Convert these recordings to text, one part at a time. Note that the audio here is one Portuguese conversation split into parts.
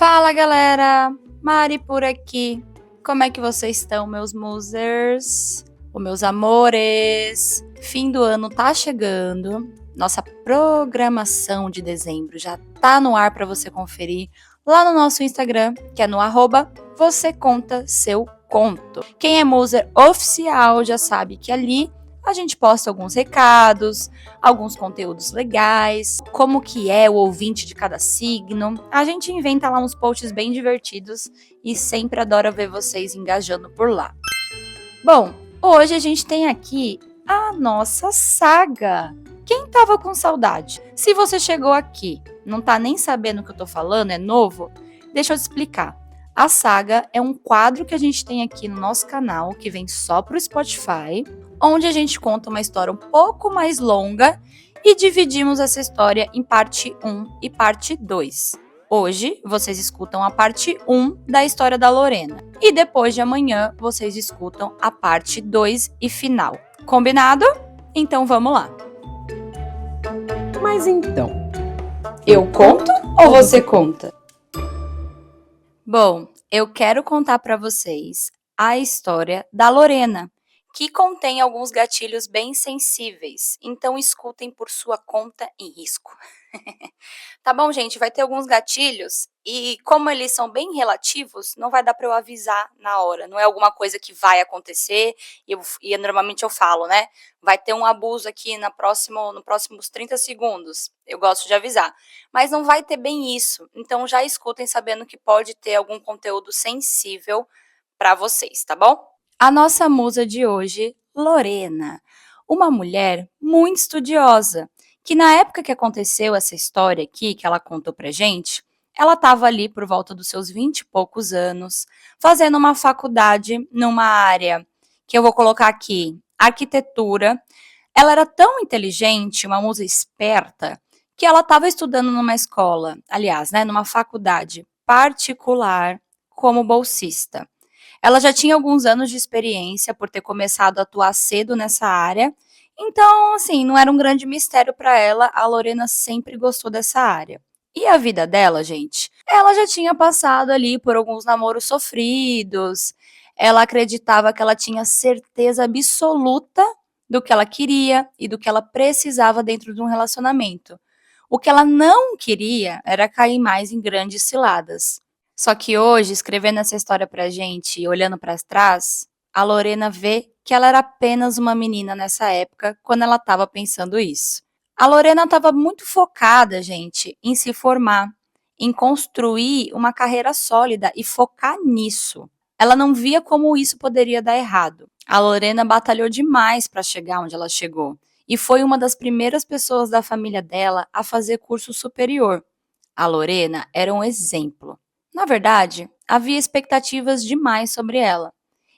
Fala galera, Mari por aqui. Como é que vocês estão, meus musers? Os meus amores? Fim do ano tá chegando. Nossa programação de dezembro já tá no ar para você conferir lá no nosso Instagram, que é no @vocêcontaseuconto. Quem é muser oficial já sabe que ali a gente posta alguns recados, alguns conteúdos legais, como que é o ouvinte de cada signo. A gente inventa lá uns posts bem divertidos e sempre adora ver vocês engajando por lá. Bom, hoje a gente tem aqui a nossa saga. Quem tava com saudade? Se você chegou aqui, não tá nem sabendo o que eu tô falando, é novo, deixa eu te explicar. A saga é um quadro que a gente tem aqui no nosso canal, que vem só pro Spotify, onde a gente conta uma história um pouco mais longa e dividimos essa história em parte 1 e parte 2. Hoje, vocês escutam a parte 1 da história da Lorena. E depois de amanhã, vocês escutam a parte 2 e final. Combinado? Então vamos lá. Mas então, Eu conto ou você conta? Bom, eu quero contar para vocês a história da Lorena, que contém alguns gatilhos bem sensíveis, então escutem por sua conta e risco. Tá bom, gente? Vai ter alguns gatilhos e como eles são bem relativos, não vai dar para eu avisar na hora. Não é alguma coisa que vai acontecer e normalmente eu falo, né? Vai ter um abuso aqui no próximos 30 segundos. Eu gosto de avisar. Mas não vai ter bem isso. Então já escutem sabendo que pode ter algum conteúdo sensível para vocês, tá bom? A nossa musa de hoje, Lorena, uma mulher muito estudiosa que na época que aconteceu essa história aqui, que ela contou pra gente, ela estava ali por volta dos seus 20 e poucos anos, fazendo uma faculdade numa área que eu vou colocar aqui, arquitetura. Ela era tão inteligente, uma musa esperta, que ela estava estudando numa escola, aliás, né, numa faculdade particular como bolsista. Ela já tinha alguns anos de experiência por ter começado a atuar cedo nessa área, então, assim, não era um grande mistério para ela, a Lorena sempre gostou dessa área. E a vida dela, gente? Ela já tinha passado ali por alguns namoros sofridos, ela acreditava que ela tinha certeza absoluta do que ela queria e do que ela precisava dentro de um relacionamento. O que ela não queria era cair mais em grandes ciladas. Só que hoje, escrevendo essa história pra gente e olhando para trás, a Lorena vê que ela era apenas uma menina nessa época, quando ela estava pensando isso. A Lorena estava muito focada, gente, em se formar, em construir uma carreira sólida e focar nisso. Ela não via como isso poderia dar errado. A Lorena batalhou demais para chegar onde ela chegou e foi uma das primeiras pessoas da família dela a fazer curso superior. A Lorena era um exemplo. Na verdade, havia expectativas demais sobre ela.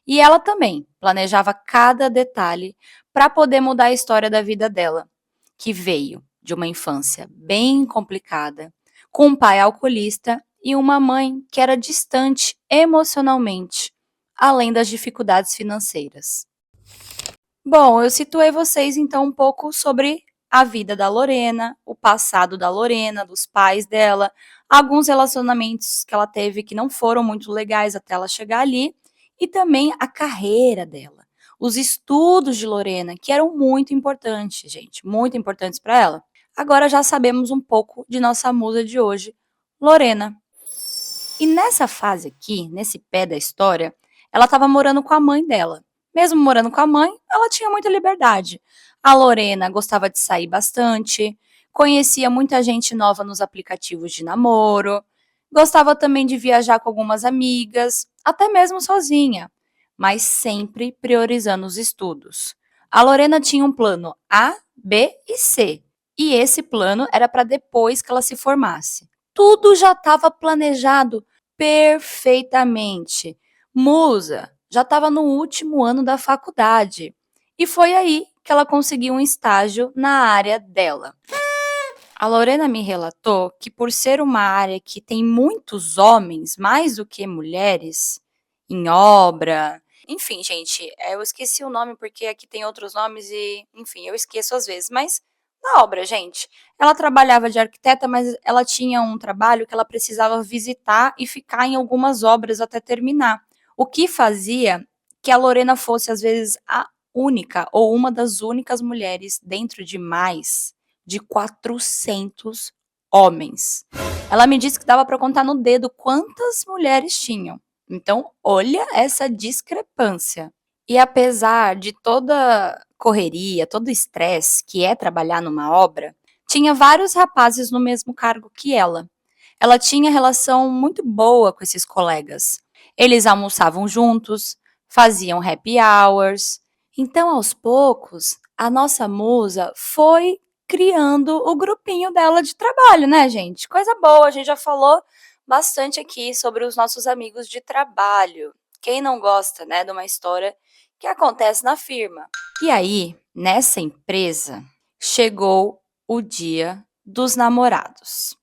E ela também planejava cada detalhe para poder mudar a história da vida dela, que veio de uma infância bem complicada, com um pai alcoolista e uma mãe que era distante emocionalmente, além das dificuldades financeiras. Bom, eu situei vocês então um pouco sobre a vida da Lorena, o passado da Lorena, dos pais dela, alguns relacionamentos que ela teve que não foram muito legais até ela chegar ali, e também a carreira dela, os estudos de Lorena, que eram muito importantes, gente, muito importantes para ela. Agora já sabemos um pouco de nossa musa de hoje, Lorena. E nessa fase aqui, nesse pé da história, ela estava morando com a mãe dela. Mesmo morando com a mãe, ela tinha muita liberdade. A Lorena gostava de sair bastante, conhecia muita gente nova nos aplicativos de namoro, gostava também de viajar com algumas amigas, até mesmo sozinha, mas sempre priorizando os estudos. A Lorena tinha um plano A, B e C, e esse plano era para depois que ela se formasse. Tudo já estava planejado perfeitamente. Musa já estava no último ano da faculdade e foi aí que ela conseguiu um estágio na área dela. A Lorena me relatou que, por ser uma área que tem muitos homens, mais do que mulheres, em obra. Enfim, gente, eu esqueci o nome porque aqui tem outros nomes e, enfim, eu esqueço às vezes, mas na obra, gente. Ela trabalhava de arquiteta, mas ela tinha um trabalho que ela precisava visitar e ficar em algumas obras até terminar. O que fazia que a Lorena fosse, às vezes, a única ou uma das únicas mulheres dentro de mais de 400 homens. Ela me disse que dava para contar no dedo quantas mulheres tinham. Então, olha essa discrepância. E apesar de toda correria, todo o estresse que é trabalhar numa obra, tinha vários rapazes no mesmo cargo que ela. Ela tinha relação muito boa com esses colegas. Eles almoçavam juntos, faziam happy hours. Então, aos poucos, a nossa musa foi criando o grupinho dela de trabalho, né, gente? Coisa boa, a gente já falou bastante aqui sobre os nossos amigos de trabalho. Quem não gosta, né, de uma história que acontece na firma? E aí, nessa empresa, chegou o dia dos namorados.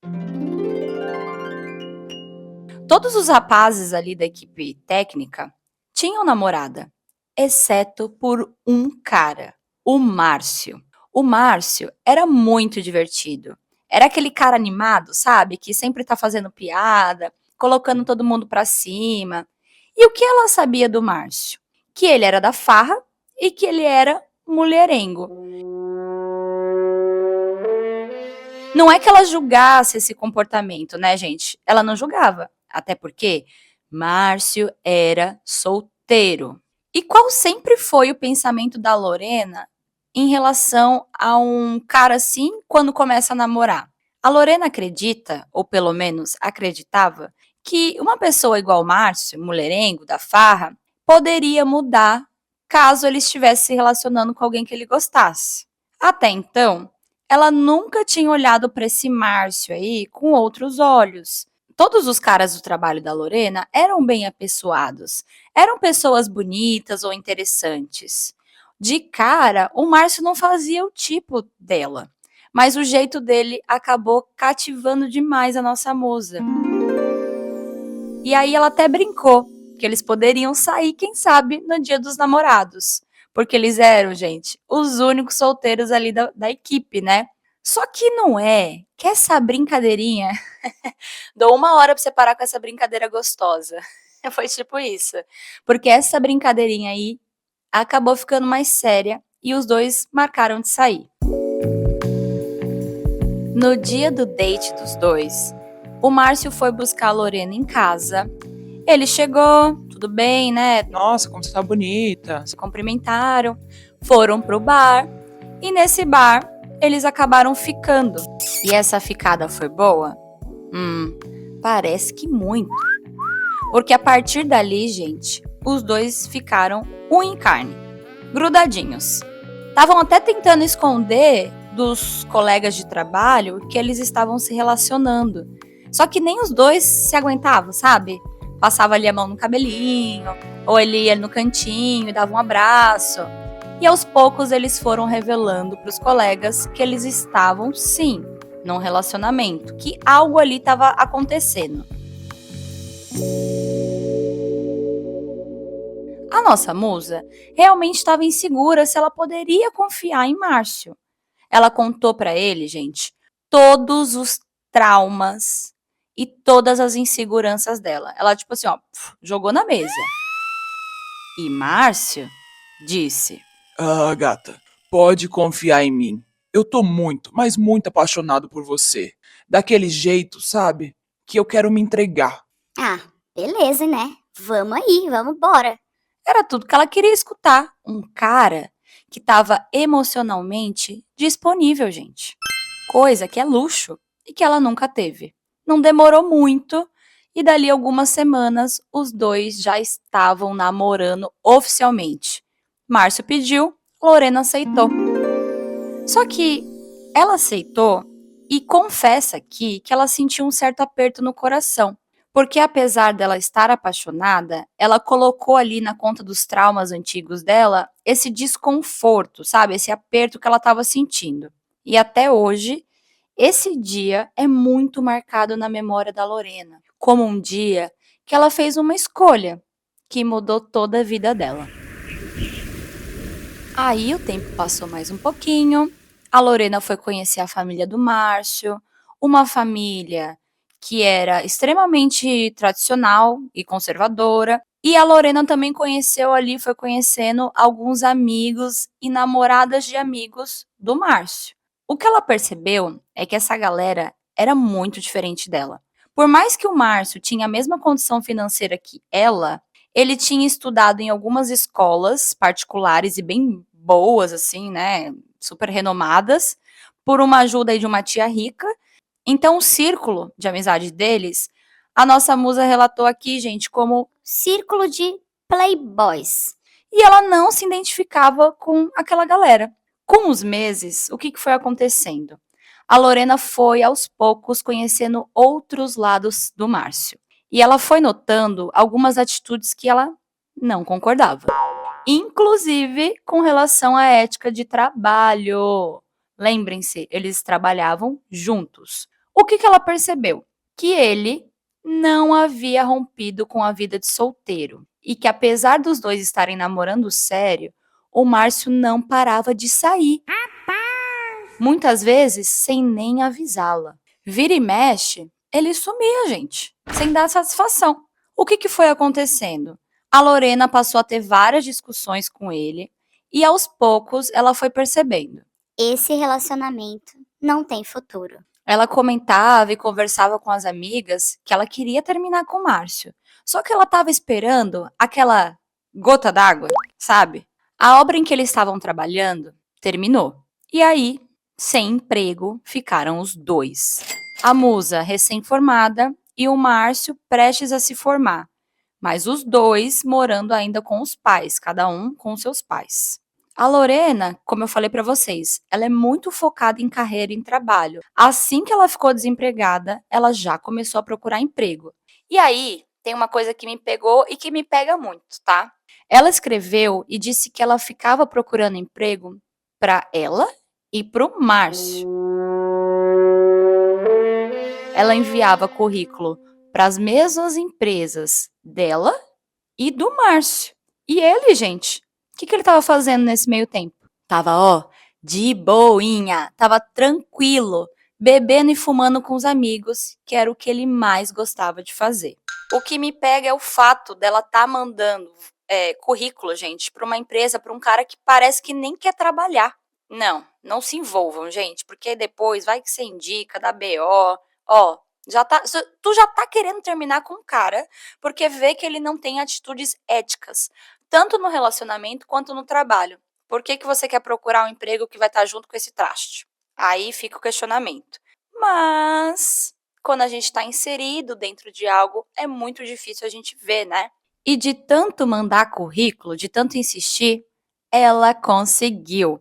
Todos os rapazes ali da equipe técnica tinham namorada, exceto por um cara, o Márcio. O Márcio era muito divertido. Era aquele cara animado, sabe? Que sempre tá fazendo piada, colocando todo mundo pra cima. E o que ela sabia do Márcio? Que ele era da farra e que ele era mulherengo. Não é que ela julgasse esse comportamento, né, gente? Ela não julgava. Até porque Márcio era solteiro. E qual sempre foi o pensamento da Lorena em relação a um cara assim quando começa a namorar? A Lorena acredita, ou pelo menos acreditava, que uma pessoa igual Márcio, mulherengo, da farra, poderia mudar caso ele estivesse se relacionando com alguém que ele gostasse. Até então, ela nunca tinha olhado para esse Márcio aí com outros olhos. Todos os caras do trabalho da Lorena eram bem apessoados, eram pessoas bonitas ou interessantes. De cara, o Márcio não fazia o tipo dela, mas o jeito dele acabou cativando demais a nossa musa. E aí ela até brincou que eles poderiam sair, quem sabe, no dia dos namorados. Porque eles eram, gente, os únicos solteiros ali da equipe, né? Só que não é que essa brincadeirinha. Dou uma hora pra você parar com essa brincadeira gostosa. Foi tipo isso. Porque essa brincadeirinha aí acabou ficando mais séria e os dois marcaram de sair. No dia do date dos dois, o Márcio foi buscar a Lorena em casa. Ele chegou, tudo bem, né? Nossa, como você tá bonita. Se cumprimentaram, foram pro bar e nesse bar eles acabaram ficando. E essa ficada foi boa? Parece que muito. Porque a partir dali, gente, os dois ficaram unha em carne, grudadinhos. Estavam até tentando esconder dos colegas de trabalho que eles estavam se relacionando. Só que nem os dois se aguentavam, sabe? Passava ali a mão no cabelinho, ou ele ia no cantinho e dava um abraço. E aos poucos eles foram revelando para os colegas que eles estavam, sim, num relacionamento, que algo ali estava acontecendo. A nossa musa realmente estava insegura se ela poderia confiar em Márcio. Ela contou para ele, gente, todos os traumas e todas as inseguranças dela. Ela, tipo assim, ó, jogou na mesa. E Márcio disse: Ah, gata, pode confiar em mim. Eu tô muito, mas muito apaixonado por você. Daquele jeito, sabe? Que eu quero me entregar. Ah, beleza, né? Vamos aí, vamos embora. Era tudo que ela queria escutar. Um cara que estava emocionalmente disponível, gente. Coisa que é luxo e que ela nunca teve. Não demorou muito e dali algumas semanas os dois já estavam namorando oficialmente. Márcio pediu, Lorena aceitou. Só que ela aceitou e confessa aqui que ela sentiu um certo aperto no coração. Porque apesar dela estar apaixonada, ela colocou ali na conta dos traumas antigos dela esse desconforto, sabe? Esse aperto que ela estava sentindo. E até hoje, esse dia é muito marcado na memória da Lorena, como um dia que ela fez uma escolha que mudou toda a vida dela. Aí o tempo passou mais um pouquinho, A Lorena foi conhecer a família do Márcio, uma família que era extremamente tradicional e conservadora. E a Lorena também conheceu ali, foi conhecendo alguns amigos e namoradas de amigos do Márcio. O que ela percebeu é que essa galera era muito diferente dela. Por mais que o Márcio tinha a mesma condição financeira que ela, ele tinha estudado em algumas escolas particulares e bem boas, assim, né? Super renomadas, por uma ajuda aí de uma tia rica. Então, o círculo de amizade deles, a nossa musa relatou aqui, gente, como Círculo de playboys. e ela não se identificava com aquela galera. Com os meses, o que foi acontecendo? A Lorena foi, aos poucos, conhecendo outros lados do Márcio. E ela foi notando algumas atitudes que ela não concordava. Inclusive com relação à ética de trabalho. Lembrem-se, eles trabalhavam juntos. O que ela percebeu? Que ele não havia rompido com a vida de solteiro e que, apesar dos dois estarem namorando sério, o Márcio não parava de sair. Muitas vezes sem nem avisá-la. Vira e mexe, ele sumia, gente, sem dar satisfação. O que foi acontecendo? A Lorena passou a ter várias discussões com ele e, aos poucos, ela foi percebendo. Esse relacionamento não tem futuro. Ela comentava e conversava com as amigas que ela queria terminar com o Márcio. Só que ela estava esperando aquela gota d'água, sabe? A obra em que eles estavam trabalhando terminou. E aí, sem emprego, ficaram os dois. A musa recém-formada e o Márcio prestes a se formar. Mas os dois morando ainda com os pais, cada um com seus pais. A Lorena, como eu falei para vocês, ela é muito focada em carreira e em trabalho. Assim que ela ficou desempregada, ela já começou a procurar emprego. E aí, tem uma coisa que me pegou e que me pega muito, tá? Ela escreveu e disse que ela ficava procurando emprego para ela e para o Márcio. Ela enviava currículo para as mesmas empresas dela e do Márcio. E ele, gente, o que ele estava fazendo nesse meio tempo? Tava, ó, de boinha, tava tranquilo, bebendo e fumando com os amigos, que era o que ele mais gostava de fazer. O que me pega é o fato dela tá mandando currículo, gente, para uma empresa, para um cara que parece que nem quer trabalhar. Não se envolvam, gente, porque depois vai que você indica, dá BO, ó, tu já tá querendo terminar com o cara porque vê que ele não tem atitudes éticas, tanto no relacionamento quanto no trabalho. Por que você quer procurar um emprego que vai estar junto com esse traste? Aí fica o questionamento. Mas, quando a gente está inserido dentro de algo, é muito difícil a gente ver, né? E de tanto mandar currículo, de tanto insistir, ela conseguiu.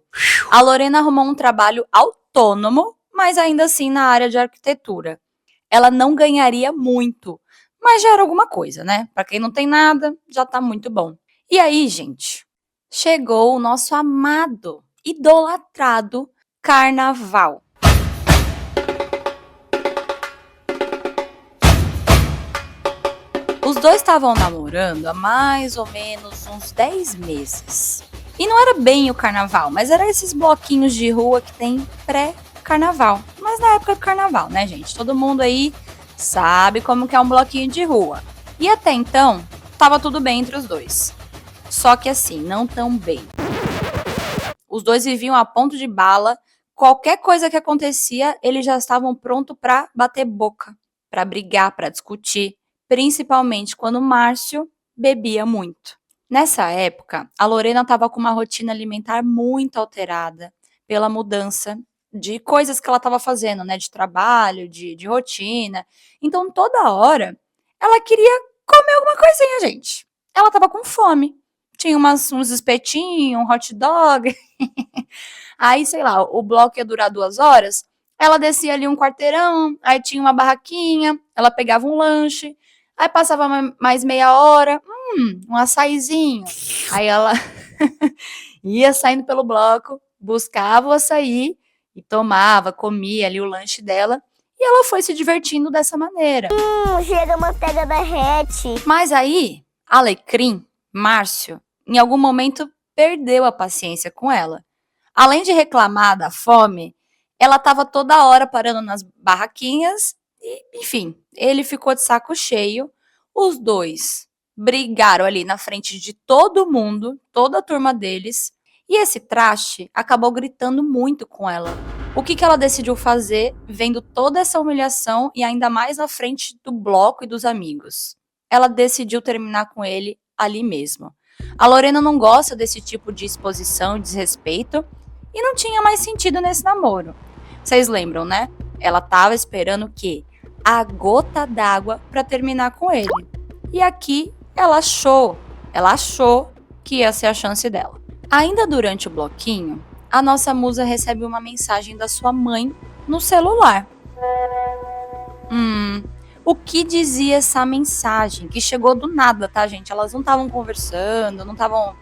A Lorena arrumou um trabalho autônomo, mas ainda assim na área de arquitetura. Ela não ganharia muito, mas já era alguma coisa, né? Para quem não tem nada, já tá muito bom. E aí, gente, chegou o nosso amado, idolatrado carnaval. Os dois estavam namorando há mais ou menos uns 10 meses. E não era bem o carnaval, mas era esses bloquinhos de rua que tem pré-carnaval. Mas na época do carnaval, né, gente? Todo mundo aí sabe como que é um bloquinho de rua. E até então, tava tudo bem entre os dois. Só que assim, não tão bem. Os dois viviam a ponto de bala. Qualquer coisa que acontecia, eles já estavam prontos para bater boca, para brigar, para discutir. Principalmente quando o Márcio bebia muito. Nessa época, a Lorena estava com uma rotina alimentar muito alterada pela mudança de coisas que ela estava fazendo, né? De trabalho, de rotina. Então, toda hora, ela queria comer alguma coisinha, gente. Ela estava com fome. Tinha uns espetinhos, um hot dog. Aí, sei lá, o bloco ia durar 2 horas. Ela descia ali um quarteirão, aí tinha uma barraquinha, ela pegava um lanche. Aí passava mais meia hora, um açaizinho. Aí ela ia saindo pelo bloco, buscava o açaí e tomava, comia ali o lanche dela. E ela foi se divertindo dessa maneira. Chega manteiga derrete. Mas aí, Alecrim, Márcio, em algum momento perdeu a paciência com ela. Além de reclamar da fome, ela estava toda hora parando nas barraquinhas e, enfim, ele ficou de saco cheio. Os dois brigaram ali na frente de todo mundo, toda a turma deles, e esse traste acabou gritando muito com ela. O que ela decidiu fazer, vendo toda essa humilhação e ainda mais na frente do bloco e dos amigos? Ela decidiu terminar com ele ali mesmo. A Lorena não gosta desse tipo de exposição e desrespeito e não tinha mais sentido nesse namoro. Vocês lembram, né? Ela tava esperando o quê? A gota d'água para terminar com ele. E aqui ela achou que ia ser a chance dela. Ainda durante o bloquinho, a nossa musa recebe uma mensagem da sua mãe no celular. O que dizia essa mensagem? Que chegou do nada, tá, gente? Elas não estavam conversando, não estavam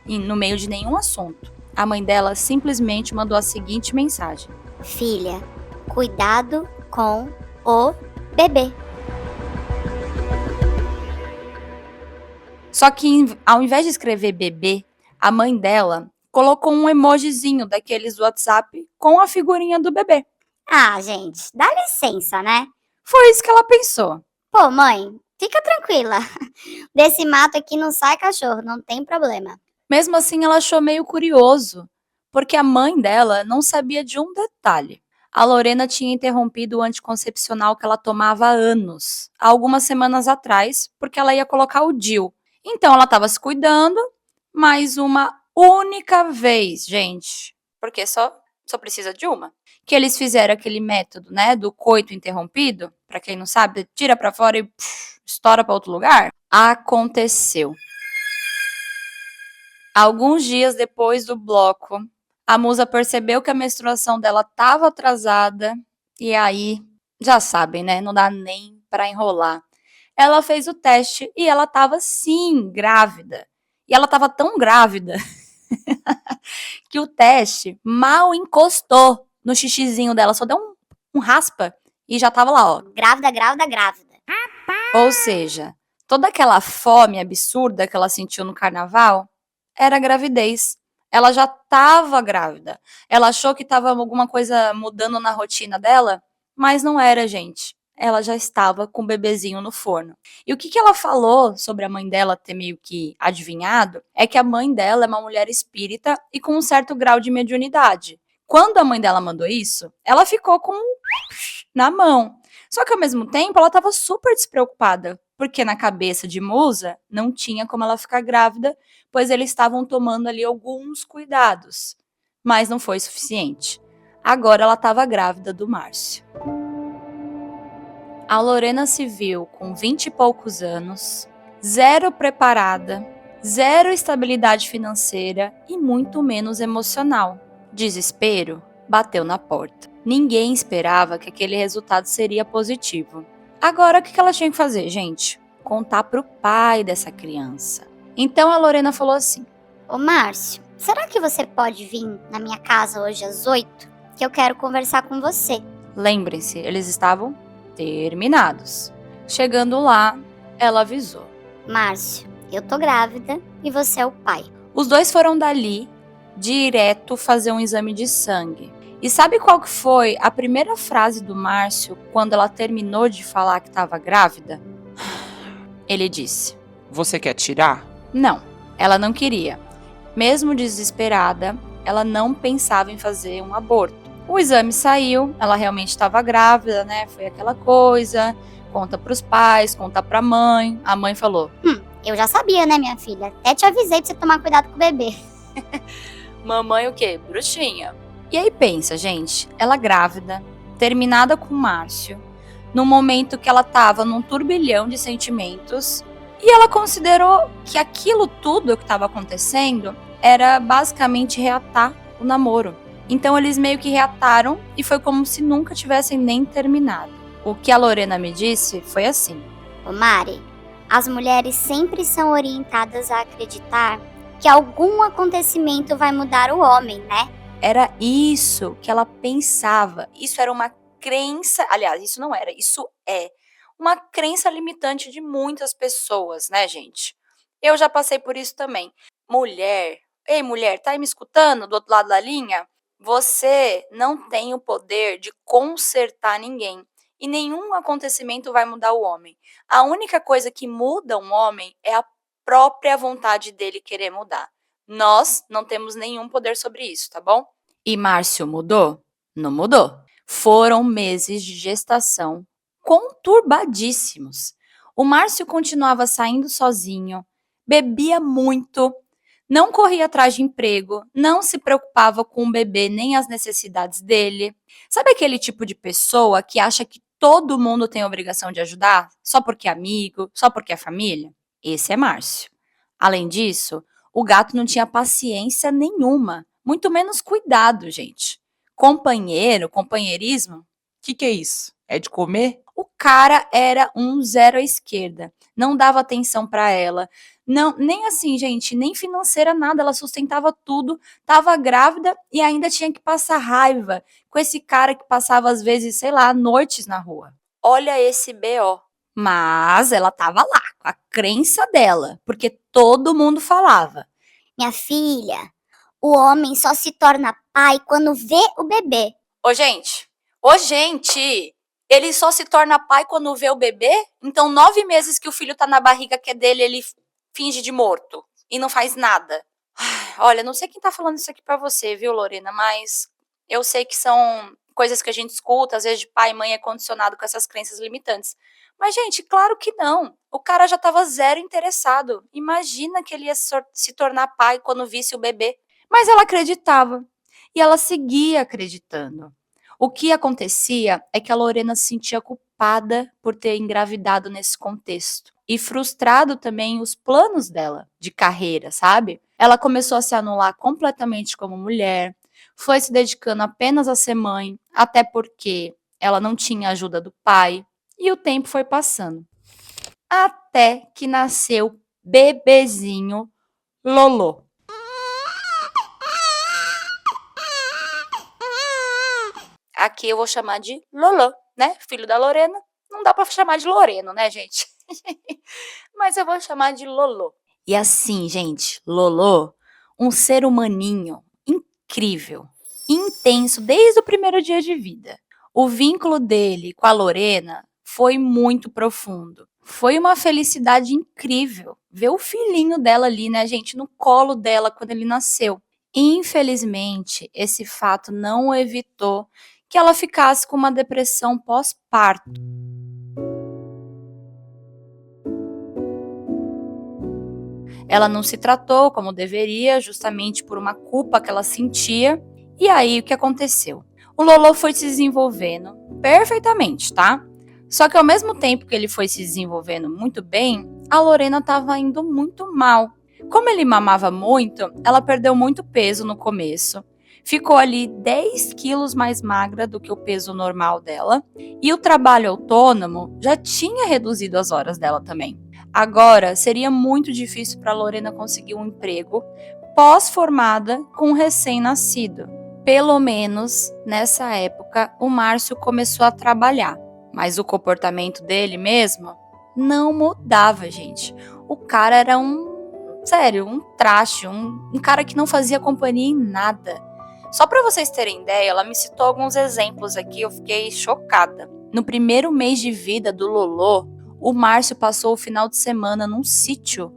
no meio de nenhum assunto. A mãe dela simplesmente mandou a seguinte mensagem: Filha, cuidado com o bebê. Só que ao invés de escrever bebê, a mãe dela colocou um emojizinho daqueles do WhatsApp com a figurinha do bebê. Ah, gente, dá licença, né? Foi isso que ela pensou. Pô, mãe, fica tranquila. Desse mato aqui não sai cachorro, não tem problema. Mesmo assim, ela achou meio curioso, porque a mãe dela não sabia de um detalhe. A Lorena tinha interrompido o anticoncepcional que ela tomava há anos, há algumas semanas atrás, porque ela ia colocar o DIU. Então ela estava se cuidando, mais uma única vez, gente, porque só precisa de uma. Que eles fizeram aquele método, né, do coito interrompido, para quem não sabe, tira para fora e estoura para outro lugar. Aconteceu. Alguns dias depois do bloco, a musa percebeu que a menstruação dela estava atrasada e aí, já sabem, né, não dá nem para enrolar. Ela fez o teste e ela estava sim grávida. E ela estava tão grávida que o teste mal encostou no xixizinho dela, só deu um raspa e já tava lá, ó. Grávida, grávida, grávida. Ou seja, toda aquela fome absurda que ela sentiu no carnaval era gravidez. Ela já estava grávida. Ela achou que estava alguma coisa mudando na rotina dela, mas não era, gente. Ela já estava com o bebezinho no forno. E o que ela falou sobre a mãe dela ter meio que adivinhado é que a mãe dela é uma mulher espírita e com um certo grau de mediunidade. Quando a mãe dela mandou isso, ela ficou com na mão. Só que ao mesmo tempo ela estava super despreocupada, porque na cabeça de Musa não tinha como ela ficar grávida, pois eles estavam tomando ali alguns cuidados. Mas não foi suficiente. Agora ela estava grávida do Márcio. A Lorena se viu com 20 e poucos anos, zero preparada, zero estabilidade financeira e muito menos emocional. Desespero bateu na porta. Ninguém esperava que aquele resultado seria positivo. Agora o que ela tinha que fazer, gente? Contar pro pai dessa criança. Então a Lorena falou assim: Ô Márcio, será que você pode vir na minha casa hoje às 8? Que eu quero conversar com você. Lembrem-se, eles estavam terminados. Chegando lá, ela avisou: Márcio, eu tô grávida e você é o pai. Os dois foram dali direto fazer um exame de sangue. E sabe qual que foi a primeira frase do Márcio quando ela terminou de falar que estava grávida? Ele disse: Você quer tirar? Não, ela não queria. Mesmo desesperada, ela não pensava em fazer um aborto. O exame saiu, ela realmente estava grávida, né? Foi aquela coisa, conta pros pais, conta pra mãe. A mãe falou: Eu já sabia, né, minha filha? Até te avisei pra você tomar cuidado com o bebê. Mamãe o quê? Bruxinha. E aí pensa, gente, ela grávida, terminada com o Márcio, num momento que ela tava num turbilhão de sentimentos, e ela considerou que aquilo tudo que estava acontecendo era basicamente reatar o namoro. Então eles meio que reataram e foi como se nunca tivessem nem terminado. O que a Lorena me disse foi assim: Ô Mari, as mulheres sempre são orientadas a acreditar que algum acontecimento vai mudar o homem, né? Era isso que ela pensava. Isso era uma crença. Aliás, isso não era, isso é uma crença limitante de muitas pessoas, né, gente? Eu já passei por isso também. Mulher, Ei, mulher, tá aí me escutando do outro lado da linha? Você não tem o poder de consertar ninguém. E nenhum acontecimento vai mudar o homem. A única coisa que muda um homem é a própria vontade dele querer mudar. Nós não temos nenhum poder sobre isso, tá bom? E Márcio mudou? Não mudou. Foram meses de gestação conturbadíssimos. O Márcio continuava saindo sozinho, bebia muito, não corria atrás de emprego, não se preocupava com o bebê nem as necessidades dele. Sabe aquele tipo de pessoa que acha que todo mundo tem a obrigação de ajudar, só porque é amigo, só porque é família? Esse é Márcio. Além disso, o gato não tinha paciência nenhuma, muito menos cuidado, gente. Companheiro, companheirismo, o que é isso? É de comer? O cara era um zero à esquerda, não dava atenção para ela, não, nem assim, gente, nem financeira nada, ela sustentava tudo, estava grávida e ainda tinha que passar raiva com esse cara que passava às vezes, sei lá, noites na rua. Olha esse BO. Mas ela estava lá, com a crença dela, porque todo mundo falava. Minha filha, o homem só se torna pai quando vê o bebê. Ô, gente, ele só se torna pai quando vê o bebê? Então, 9 meses que o filho tá na barriga que é dele, ele finge de morto e não faz nada. Olha, não sei quem tá falando isso aqui pra você, viu, Lorena, mas eu sei que são coisas que a gente escuta, às vezes de pai e mãe é condicionado com essas crenças limitantes. Mas, gente, claro que não. O cara já tava zero interessado. Imagina que ele ia se tornar pai quando visse o bebê. Mas ela acreditava. E ela seguia acreditando. O que acontecia é que a Lorena se sentia culpada por ter engravidado nesse contexto. E frustrado também os planos dela de carreira, sabe? Ela começou a se anular completamente como mulher, foi se dedicando apenas a ser mãe, até porque ela não tinha ajuda do pai, e o tempo foi passando. Até que nasceu bebezinho Lolô. Aqui eu vou chamar de Lolô, né? Filho da Lorena. Não dá pra chamar de Loreno, né, gente? Mas eu vou chamar de Lolô. E assim, gente, Lolô, um ser humaninho incrível, intenso desde o primeiro dia de vida. O vínculo dele com a Lorena foi muito profundo. Foi uma felicidade incrível ver o filhinho dela ali, né, gente, no colo dela quando ele nasceu. Infelizmente, esse fato não evitou que ela ficasse com uma depressão pós-parto. Ela não se tratou como deveria, justamente por uma culpa que ela sentia. E aí, o que aconteceu? O Lolô foi se desenvolvendo perfeitamente, tá? Só que ao mesmo tempo que ele foi se desenvolvendo muito bem, a Lorena estava indo muito mal. Como ele mamava muito, ela perdeu muito peso no começo. Ficou ali 10 quilos mais magra do que o peso normal dela. E o trabalho autônomo já tinha reduzido as horas dela também. Agora, seria muito difícil para a Lorena conseguir um emprego pós-formada com um recém-nascido. Pelo menos, nessa época, o Márcio começou a trabalhar. Mas o comportamento dele mesmo não mudava, gente. O cara era um traste, um cara que não fazia companhia em nada. Só para vocês terem ideia, ela me citou alguns exemplos aqui, eu fiquei chocada. No primeiro mês de vida do Lolô, o Márcio passou o final de semana num sítio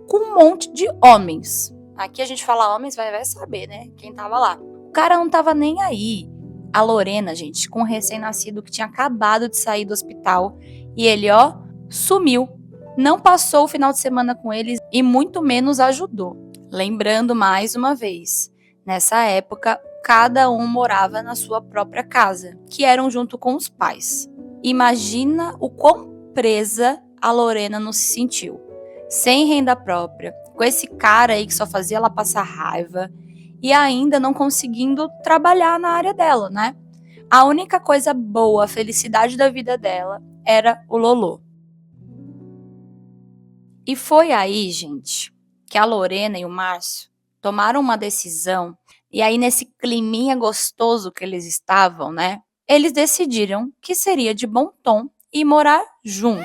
com um monte de homens. Aqui a gente fala homens, vai saber, né? Quem tava lá. O cara não tava nem aí. A Lorena, gente, com um recém-nascido que tinha acabado de sair do hospital. E ele, ó, sumiu. Não passou o final de semana com eles e muito menos ajudou. Lembrando mais uma vez, nessa época, cada um morava na sua própria casa, que eram junto com os pais. Imagina o quão presa a Lorena não se sentiu. Sem renda própria, com esse cara aí que só fazia ela passar raiva e ainda não conseguindo trabalhar na área dela, né? A única coisa boa, a felicidade da vida dela era o Lolô. E foi aí, gente, que a Lorena e o Márcio tomaram uma decisão. E aí, nesse climinha gostoso que eles estavam, né? Eles decidiram que seria de bom tom ir morar junto.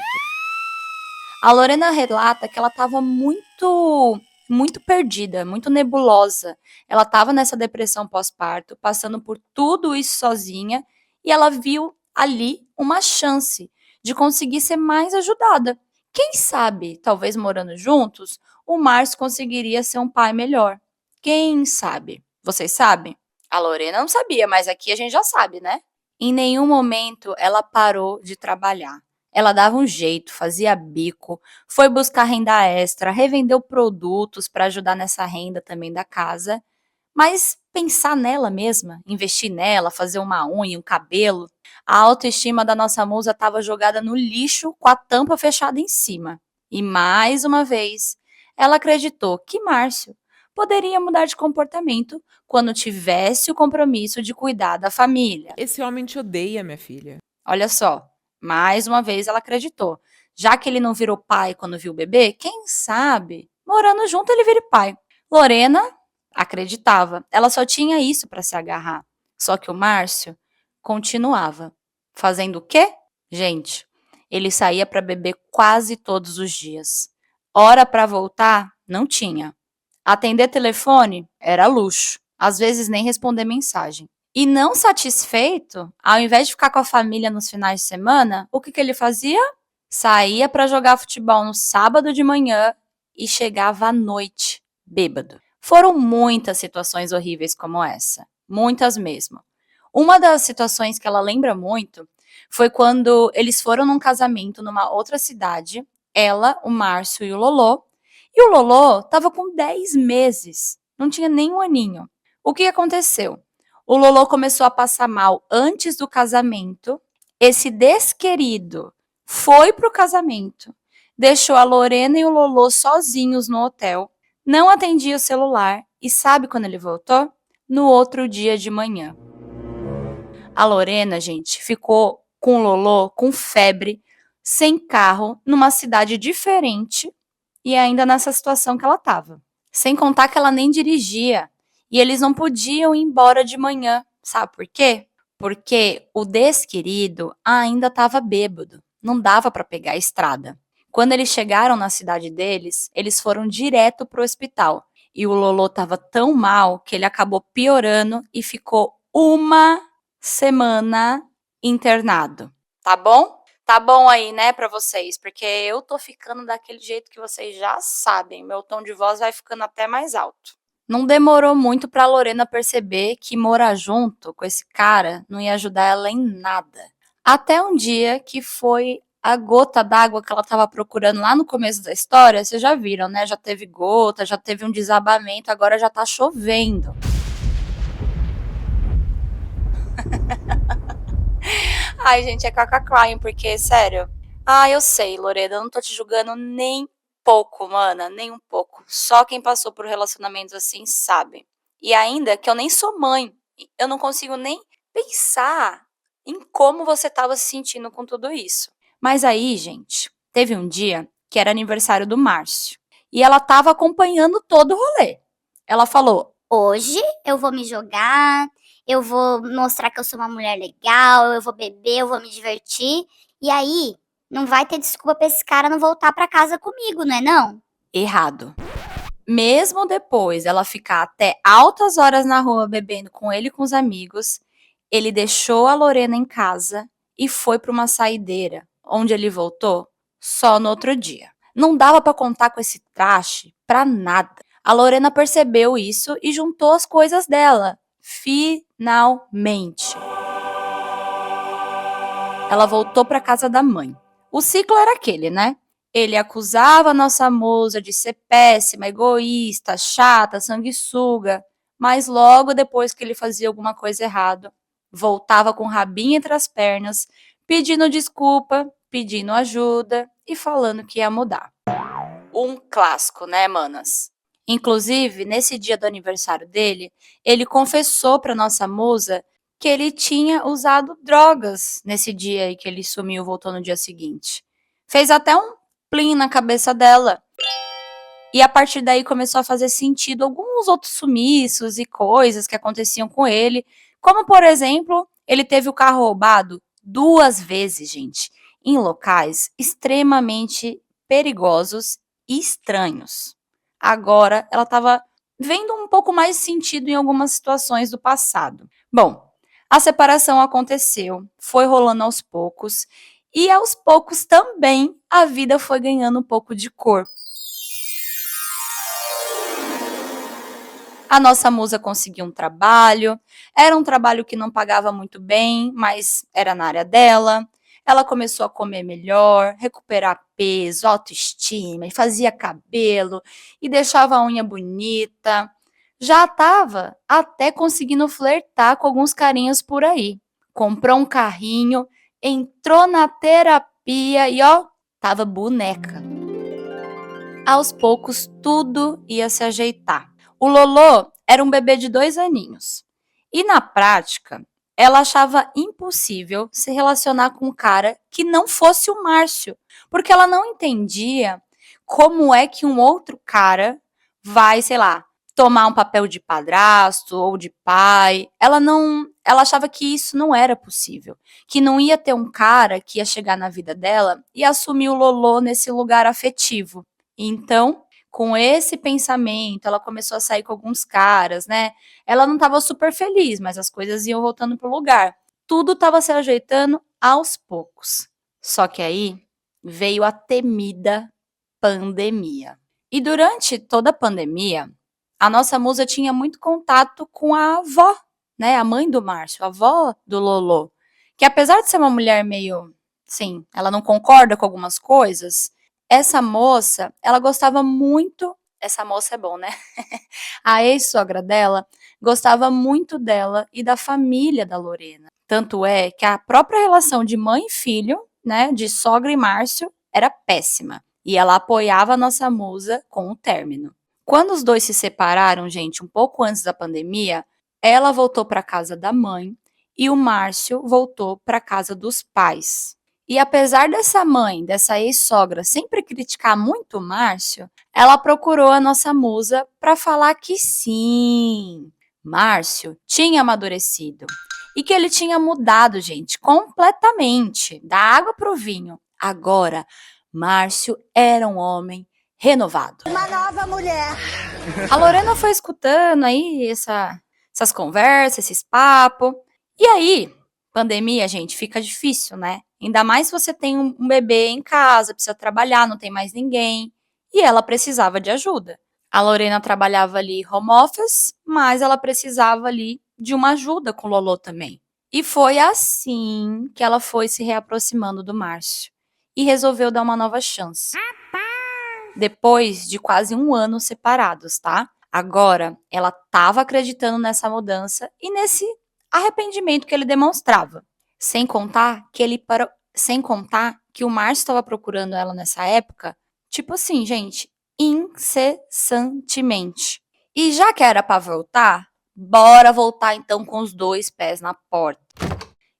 A Lorena relata que ela estava muito muito perdida, muito nebulosa. Ela estava nessa depressão pós-parto, passando por tudo isso sozinha, e ela viu ali uma chance de conseguir ser mais ajudada. Quem sabe, talvez morando juntos, o Márcio conseguiria ser um pai melhor. Quem sabe? Vocês sabem? A Lorena não sabia, mas aqui a gente já sabe, né? Em nenhum momento ela parou de trabalhar. Ela dava um jeito, fazia bico, foi buscar renda extra, revendeu produtos para ajudar nessa renda também da casa. Mas pensar nela mesma, investir nela, fazer uma unha, um cabelo, a autoestima da nossa musa estava jogada no lixo com a tampa fechada em cima. E mais uma vez, ela acreditou que Márcio poderia mudar de comportamento quando tivesse o compromisso de cuidar da família. Esse homem te odeia, minha filha. Olha só, mais uma vez ela acreditou. Já que ele não virou pai quando viu o bebê, quem sabe, morando junto ele vire pai. Lorena acreditava. Ela só tinha isso para se agarrar. Só que o Márcio continuava. Fazendo o quê? Gente, ele saía para beber quase todos os dias. Hora para voltar, não tinha. Atender telefone era luxo. Às vezes nem responder mensagem. E não satisfeito, ao invés de ficar com a família nos finais de semana, o que ele fazia? Saía para jogar futebol no sábado de manhã e chegava à noite, bêbado. Foram muitas situações horríveis como essa, muitas mesmo. Uma das situações que ela lembra muito foi quando eles foram num casamento numa outra cidade, ela, o Márcio e o Lolô estava com 10 meses, não tinha nem um aninho. O que aconteceu? O Lolô começou a passar mal antes do casamento, esse desquerido foi pro casamento, deixou a Lorena e o Lolô sozinhos no hotel, não atendia o celular e sabe quando ele voltou? No outro dia de manhã. A Lorena, gente, ficou com o Lolô com febre, sem carro, numa cidade diferente e ainda nessa situação que ela estava. Sem contar que ela nem dirigia e eles não podiam ir embora de manhã. Sabe por quê? Porque o desquerido ainda estava bêbado, não dava para pegar a estrada. Quando eles chegaram na cidade deles, eles foram direto para o hospital. E o Lolô estava tão mal que ele acabou piorando e ficou uma semana internado. Tá bom? Tá bom aí, né, pra vocês? Porque eu tô ficando daquele jeito que vocês já sabem. Meu tom de voz vai ficando até mais alto. Não demorou muito pra Lorena perceber que morar junto com esse cara não ia ajudar ela em nada. Até um dia que foi a gota d'água que ela estava procurando lá no começo da história. Vocês já viram, né? Já teve gota, já teve um desabamento, agora já tá chovendo. Ai, gente, é caca crying, porque, sério. Ah, eu sei, Lorena, eu não tô te julgando nem pouco, mana, nem um pouco. Só quem passou por relacionamentos assim sabe. E ainda que eu nem sou mãe, eu não consigo nem pensar em como você tava se sentindo com tudo isso. Mas aí, gente, teve um dia que era aniversário do Márcio. E ela tava acompanhando todo o rolê. Ela falou: Hoje eu vou me jogar, eu vou mostrar que eu sou uma mulher legal, eu vou beber, eu vou me divertir. E aí, não vai ter desculpa pra esse cara não voltar pra casa comigo, não é não? errado. Mesmo depois ela ficar até altas horas na rua bebendo com ele e com os amigos, ele deixou a Lorena em casa e foi para uma saideira, onde ele voltou só no outro dia. Não dava para contar com esse traste para nada. A Lorena percebeu isso e juntou as coisas dela. Finalmente. Ela voltou para casa da mãe. O ciclo era aquele, né? Ele acusava a nossa musa de ser péssima, egoísta, chata, sanguessuga, mas logo depois que ele fazia alguma coisa errada, voltava com o rabinho entre as pernas, pedindo desculpa, pedindo ajuda e falando que ia mudar. Um clássico, né, manas? Inclusive, nesse dia do aniversário dele, ele confessou para nossa musa que ele tinha usado drogas nesse dia aí que ele sumiu e voltou no dia seguinte. Fez até um plim na cabeça dela. E a partir daí começou a fazer sentido alguns outros sumiços e coisas que aconteciam com ele. Como, por exemplo, ele teve o carro roubado 2 vezes, gente, em locais extremamente perigosos e estranhos. Agora ela estava vendo um pouco mais sentido em algumas situações do passado. Bom, a separação aconteceu, foi rolando aos poucos, e aos poucos também a vida foi ganhando um pouco de cor. A nossa musa conseguiu um trabalho, era um trabalho que não pagava muito bem, mas era na área dela. Ela começou a comer melhor, recuperar peso, autoestima, e fazia cabelo, e deixava a unha bonita. Já estava até conseguindo flertar com alguns carinhos por aí. Comprou um carrinho, entrou na terapia e ó, tava boneca. Aos poucos tudo ia se ajeitar. O Lolô era um bebê de 2 aninhos. E na prática, ela achava impossível se relacionar com um cara que não fosse o Márcio, porque ela não entendia como é que um outro cara vai, sei lá, tomar um papel de padrasto ou de pai. Ela achava que isso não era possível, que não ia ter um cara que ia chegar na vida dela e assumir o Lolô nesse lugar afetivo. Então, com esse pensamento, ela começou a sair com alguns caras, né? Ela não estava super feliz, mas as coisas iam voltando pro lugar. Tudo estava se ajeitando aos poucos. Só que aí veio a temida pandemia. E durante toda a pandemia, a nossa musa tinha muito contato com a avó, né? A mãe do Márcio, a avó do Lolô. Que apesar de ser uma mulher meio, sim, ela não concorda com algumas coisas, essa moça, ela gostava muito. Essa moça é bom, né? A ex-sogra dela gostava muito dela e da família da Lorena. Tanto é que a própria relação de mãe e filho, né, de sogra e Márcio, era péssima. E ela apoiava a nossa musa com o término. Quando os dois se separaram, gente, um pouco antes da pandemia, ela voltou para casa da mãe e o Márcio voltou para casa dos pais. E apesar dessa mãe, dessa ex-sogra, sempre criticar muito o Márcio, ela procurou a nossa musa para falar que sim, Márcio tinha amadurecido e que ele tinha mudado, gente, completamente, da água para o vinho. Agora, Márcio era um homem renovado. Uma nova mulher. A Lorena foi escutando aí essas conversas, esses papos. E aí, pandemia, gente, fica difícil, né? Ainda mais se você tem um bebê em casa, precisa trabalhar, não tem mais ninguém. E ela precisava de ajuda. A Lorena trabalhava ali home office, mas ela precisava ali de uma ajuda com o Lolô também. E foi assim que ela foi se reaproximando do Márcio e resolveu dar uma nova chance. Depois de quase 1 ano separados, tá? Agora, ela estava acreditando nessa mudança e nesse arrependimento que ele demonstrava. Sem contar que o Márcio estava procurando ela nessa época, tipo assim, gente, incessantemente. E já que era para voltar, bora voltar então com os 2 pés na porta.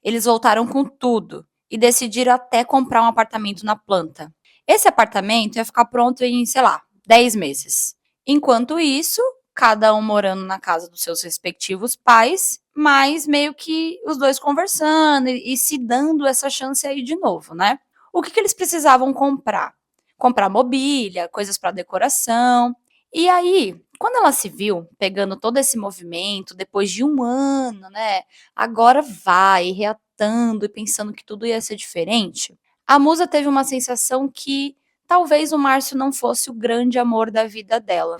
Eles voltaram com tudo e decidiram até comprar um apartamento na planta. Esse apartamento ia ficar pronto em, sei lá, 10 meses. Enquanto isso, cada um morando na casa dos seus respectivos pais, mas meio que os dois conversando e se dando essa chance aí de novo, né? O que eles precisavam comprar? Comprar mobília, coisas para decoração. E aí, quando ela se viu pegando todo esse movimento, depois de 1 ano, né? Agora vai, reatando e pensando que tudo ia ser diferente. A musa teve uma sensação que talvez o Márcio não fosse o grande amor da vida dela.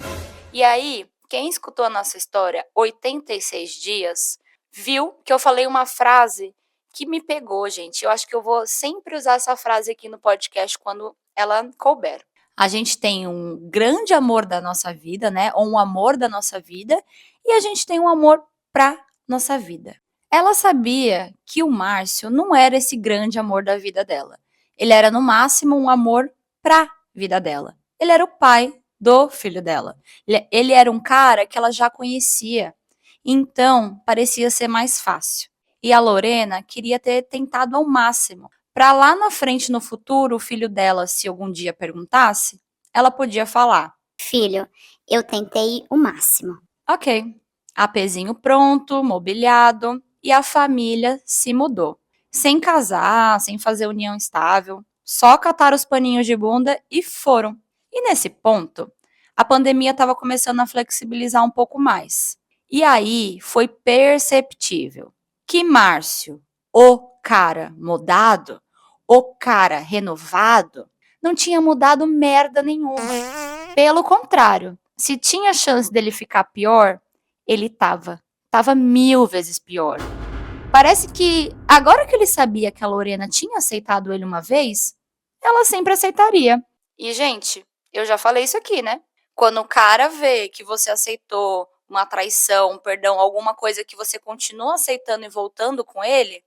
E aí, quem escutou a nossa história 86 dias, viu que eu falei uma frase que me pegou, gente. Eu acho que eu vou sempre usar essa frase aqui no podcast quando ela couber. A gente tem um grande amor da nossa vida, né? Ou um amor da nossa vida, e a gente tem um amor pra nossa vida. Ela sabia que o Márcio não era esse grande amor da vida dela. Ele era, no máximo, um amor pra vida dela. Ele era o pai do filho dela. Ele era um cara que ela já conhecia. Então, parecia ser mais fácil. E a Lorena queria ter tentado ao máximo. Para lá na frente, no futuro, o filho dela, se algum dia perguntasse, ela podia falar: Filho, eu tentei o máximo. ok. Apezinho pronto, mobiliado, e a família se mudou. Sem casar, sem fazer união estável, só cataram os paninhos de bunda e foram. E nesse ponto, a pandemia estava começando a flexibilizar um pouco mais. E aí foi perceptível que Márcio, o cara mudado, o cara renovado, não tinha mudado merda nenhuma. Pelo contrário, se tinha chance dele ficar pior, ele tava 1000 vezes pior. Parece que agora que ele sabia que a Lorena tinha aceitado ele uma vez, ela sempre aceitaria. E, gente, eu já falei isso aqui, né? Quando o cara vê que você aceitou uma traição, um perdão, alguma coisa que você continua aceitando e voltando com ele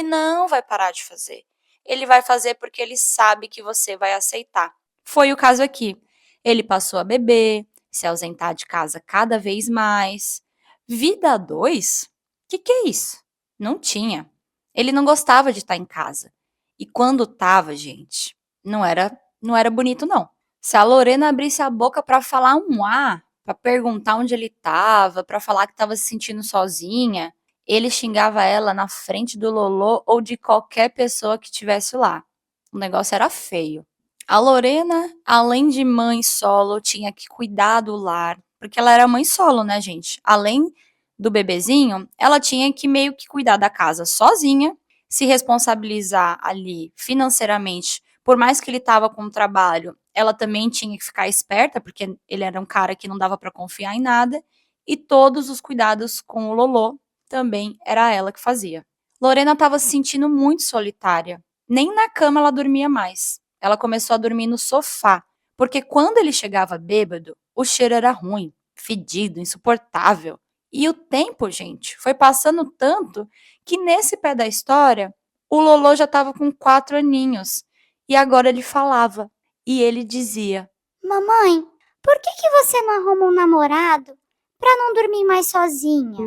não vai parar de fazer. Ele vai fazer porque ele sabe que você vai aceitar. Foi o caso aqui. Ele passou a beber, se ausentar de casa cada vez mais. Vida a dois? Que é isso? Não tinha. Ele não gostava de estar em casa. E quando tava, gente, não era bonito não. Se a Lorena abrisse a boca pra falar um A, pra perguntar onde ele tava, pra falar que tava se sentindo sozinha, ele xingava ela na frente do Lolô ou de qualquer pessoa que estivesse lá. O negócio era feio. A Lorena, além de mãe solo, tinha que cuidar do lar, porque ela era mãe solo, né, gente? Além do bebezinho, ela tinha que meio que cuidar da casa sozinha, se responsabilizar ali financeiramente. Por mais que ele estava com trabalho, ela também tinha que ficar esperta, porque ele era um cara que não dava para confiar em nada, e todos os cuidados com o Lolô também era ela que fazia. Lorena estava se sentindo muito solitária. Nem na cama ela dormia mais. Ela começou a dormir no sofá, porque quando ele chegava bêbado, o cheiro era ruim, fedido, insuportável. E o tempo, gente, foi passando tanto que nesse pé da história, o Lolô já estava com 4 aninhos. E agora ele falava. E ele dizia: Mamãe, por que você não arruma um namorado pra não dormir mais sozinha?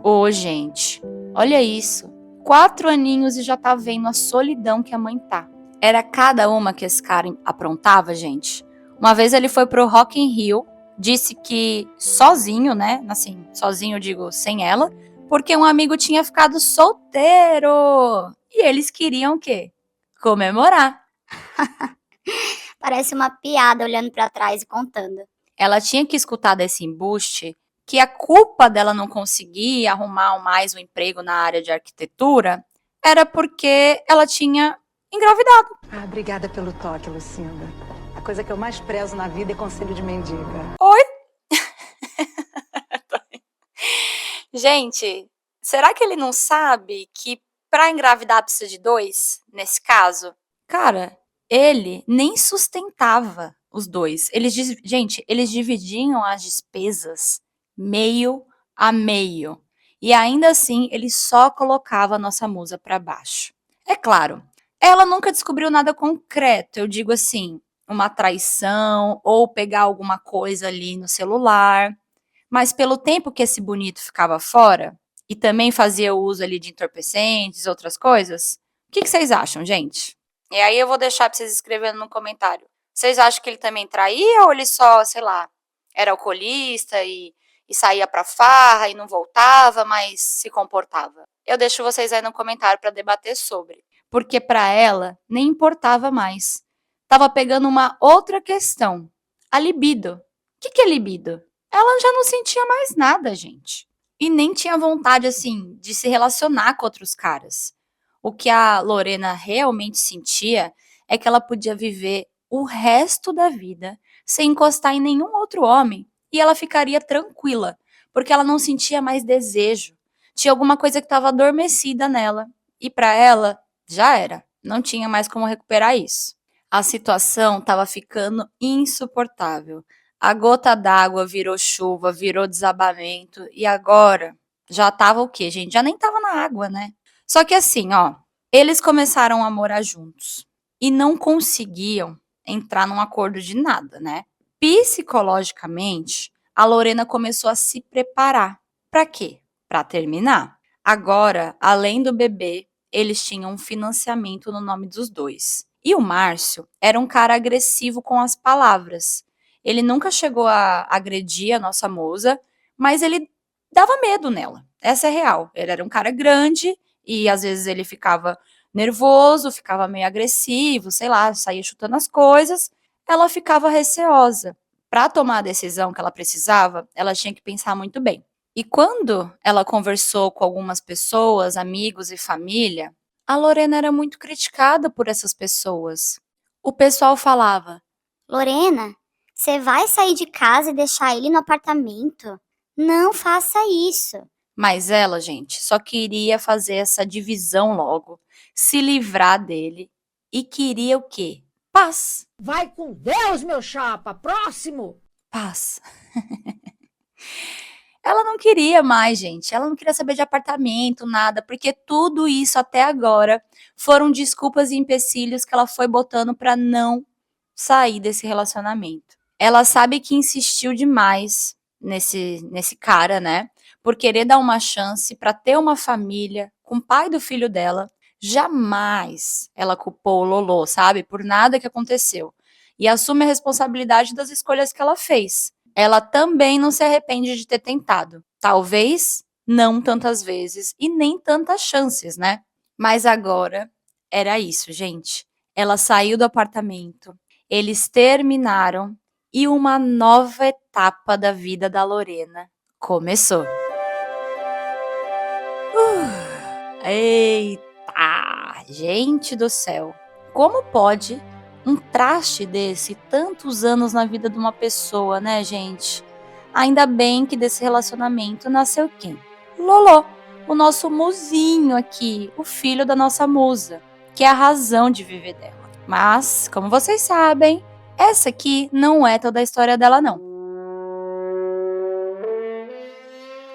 Ô, gente, olha isso. 4 aninhos e já tá vendo a solidão que a mãe tá. Era cada uma que esse cara aprontava, gente. Uma vez ele foi pro Rock in Rio, disse que sozinho, né? Assim, sozinho eu digo sem ela, porque um amigo tinha ficado solteiro. E eles queriam o quê? Comemorar. Parece uma piada olhando pra trás e contando. Ela tinha que escutar desse embuste que a culpa dela não conseguir arrumar mais um emprego na área de arquitetura era porque ela tinha engravidado. Ah, obrigada pelo toque, Lucinda. A coisa que eu mais prezo na vida é conselho de mendiga. Oi? Gente, será que ele não sabe que para engravidar precisa de 2, nesse caso? Cara, ele nem sustentava os 2. Gente, eles dividiam as despesas meio a meio. E ainda assim, ele só colocava a nossa musa para baixo. É claro, ela nunca descobriu nada concreto, eu digo assim, uma traição ou pegar alguma coisa ali no celular. Mas pelo tempo que esse bonito ficava fora, e também fazia uso ali de entorpecentes, outras coisas, o que vocês acham, gente? E aí eu vou deixar pra vocês escrevendo no comentário. Vocês acham que ele também traía ou ele só, sei lá, era alcoolista e saía pra farra e não voltava, mas se comportava? Eu deixo vocês aí no comentário pra debater sobre. Porque pra ela nem importava mais. Tava pegando uma outra questão. A libido. O que é libido? Ela já não sentia mais nada, gente. E nem tinha vontade, assim, de se relacionar com outros caras. O que a Lorena realmente sentia é que ela podia viver o resto da vida sem encostar em nenhum outro homem e ela ficaria tranquila, porque ela não sentia mais desejo. Tinha alguma coisa que estava adormecida nela e para ela já era, não tinha mais como recuperar isso. A situação estava ficando insuportável. A gota d'água virou chuva, virou desabamento e agora já estava o quê, gente? Já nem estava na água, né? Só que assim, ó, eles começaram a morar juntos e não conseguiam entrar num acordo de nada, né? Psicologicamente, a Lorena começou a se preparar. Para quê? Para terminar. Agora, além do bebê, eles tinham um financiamento no nome dos dois. E o Márcio era um cara agressivo com as palavras. Ele nunca chegou a agredir a nossa musa, mas ele dava medo nela. Essa é real. Ele era um cara grande e às vezes ele ficava nervoso, ficava meio agressivo, sei lá, saía chutando as coisas. ela ficava receosa. Para tomar a decisão que ela precisava, ela tinha que pensar muito bem. E quando ela conversou com algumas pessoas, amigos e família, a Lorena era muito criticada por essas pessoas. O pessoal falava: Lorena, você vai sair de casa e deixar ele no apartamento? Não faça isso. mas ela, gente, só queria fazer essa divisão logo, se livrar dele e queria o quê? Paz. Vai com Deus, meu chapa. Próximo. Paz. Ela não queria mais, gente. Ela não queria saber de apartamento, nada, porque tudo isso até agora foram desculpas e empecilhos que ela foi botando para não sair desse relacionamento. Ela sabe que insistiu demais nesse cara, né? Por querer dar uma chance para ter uma família com o pai do filho dela. Jamais ela culpou o Lolô, sabe? Por nada que aconteceu. E assume a responsabilidade das escolhas que ela fez. Ela também não se arrepende de ter tentado. Talvez não tantas vezes e nem tantas chances, né? Mas agora era isso, gente. Ela saiu do apartamento, eles terminaram e uma nova etapa da vida da Lorena começou. Eita, gente do céu. Como pode um traste desse, tantos anos na vida de uma pessoa, né, gente? Ainda bem que desse relacionamento nasceu quem? Lolô, o nosso muzinho aqui, o filho da nossa musa, que é a razão de viver dela. Mas, como vocês sabem, essa aqui não é toda a história dela, não.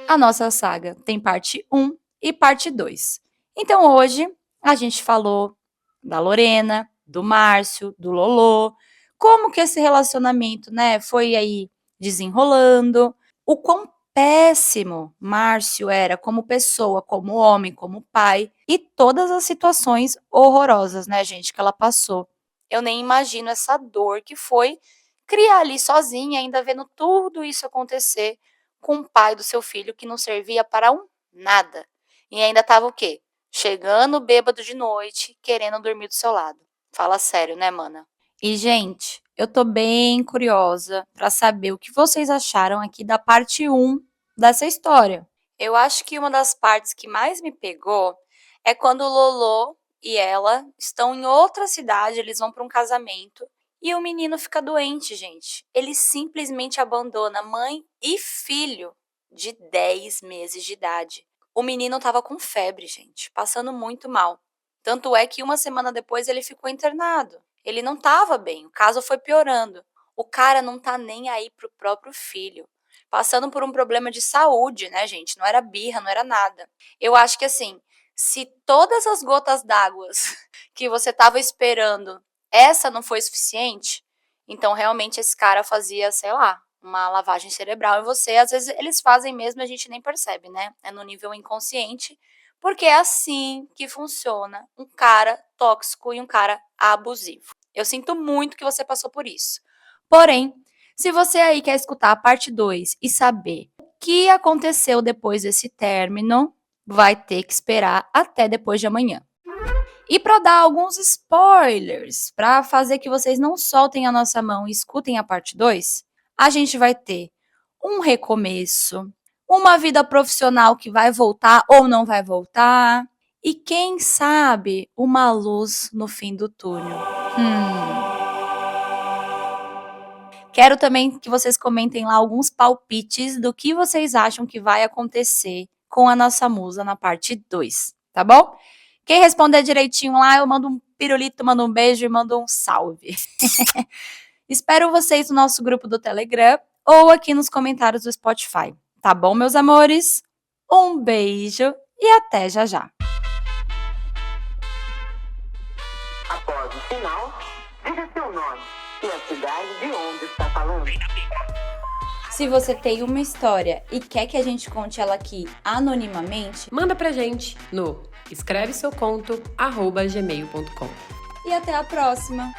A nossa saga tem parte 1 e parte 2. Então hoje a gente falou da Lorena, do Márcio, do Lolô, como que esse relacionamento, né, foi aí desenrolando, o quão péssimo Márcio era como pessoa, como homem, como pai, e todas as situações horrorosas, né, gente, que ela passou. Eu nem imagino essa dor que foi criar ali sozinha, ainda vendo tudo isso acontecer com o pai do seu filho que não servia para um nada. E ainda tava o quê? Chegando bêbado de noite, querendo dormir do seu lado. Fala sério, né, mana? E, gente, eu tô bem curiosa pra saber o que vocês acharam aqui da parte 1 dessa história. Eu acho que uma das partes que mais me pegou é quando o Lolô e ela estão em outra cidade, eles vão pra um casamento e o menino fica doente, gente. Ele simplesmente abandona mãe e filho de 10 meses de idade. O menino tava com febre, gente, passando muito mal. Tanto é que uma semana depois ele ficou internado. Ele não tava bem, o caso foi piorando. O cara não tá nem aí pro próprio filho. Passando por um problema de saúde, né, gente? Não era birra, não era nada. Eu acho que assim, se todas as gotas d'água que você tava esperando, essa não foi suficiente, então realmente esse cara fazia, sei lá, uma lavagem cerebral em você. Às vezes eles fazem mesmo e a gente nem percebe, né? É no nível inconsciente. Porque é assim que funciona um cara tóxico e um cara abusivo. Eu sinto muito que você passou por isso. Porém, se você aí quer escutar a parte 2 e saber o que aconteceu depois desse término, vai ter que esperar até depois de amanhã. E para dar alguns spoilers, para fazer que vocês não soltem a nossa mão e escutem a parte 2, a gente vai ter um recomeço, uma vida profissional que vai voltar ou não vai voltar, e quem sabe uma luz no fim do túnel. Quero também que vocês comentem lá alguns palpites do que vocês acham que vai acontecer com a nossa musa na parte 2, tá bom? Quem responder direitinho lá, eu mando um pirulito, mando um beijo e mando um salve. Espero vocês no nosso grupo do Telegram ou aqui nos comentários do Spotify. Tá bom, meus amores? Um beijo e até já já. Após o sinal, diga seu nome e a cidade de onde está falando. Se você tem uma história e quer que a gente conte ela aqui anonimamente, Manda pra gente no escreveseuconto@gmail.com. e até a próxima!